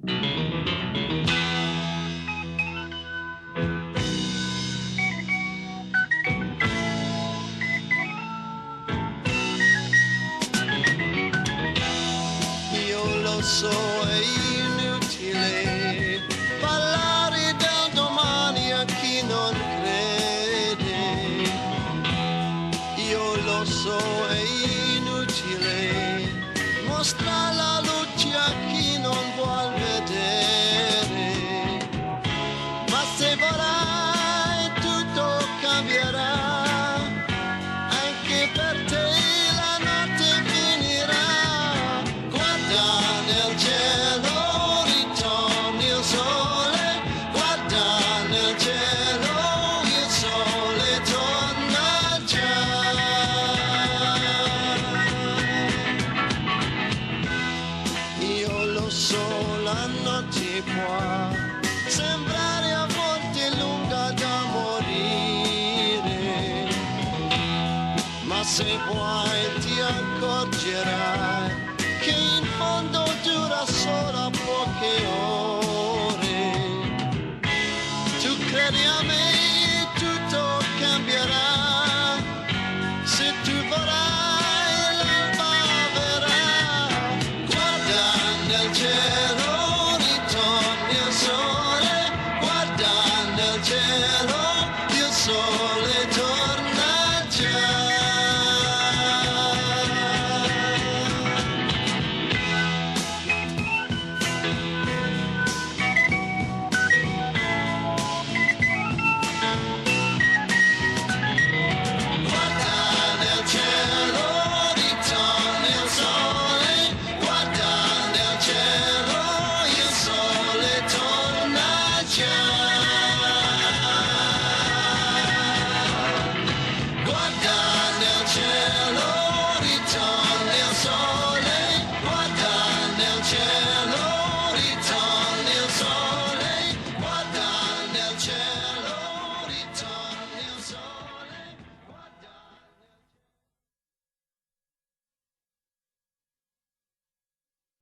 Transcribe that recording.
Io lo so, è inutile parlare del domani a chi non crede. Io lo so, è inutile mostrare la luce a chi non vuol vedere. Ma se vorrai tutto cambierà, anche per te la notte finirà. Guarda nel cielo, ritorna il sole, guarda nel cielo, il sole torna già. Io lo so, la notte può sembrare a volte lunga da morire, ma se vuoi ti accorgerai che in fondo dura solo poche ore. Tu credi a me?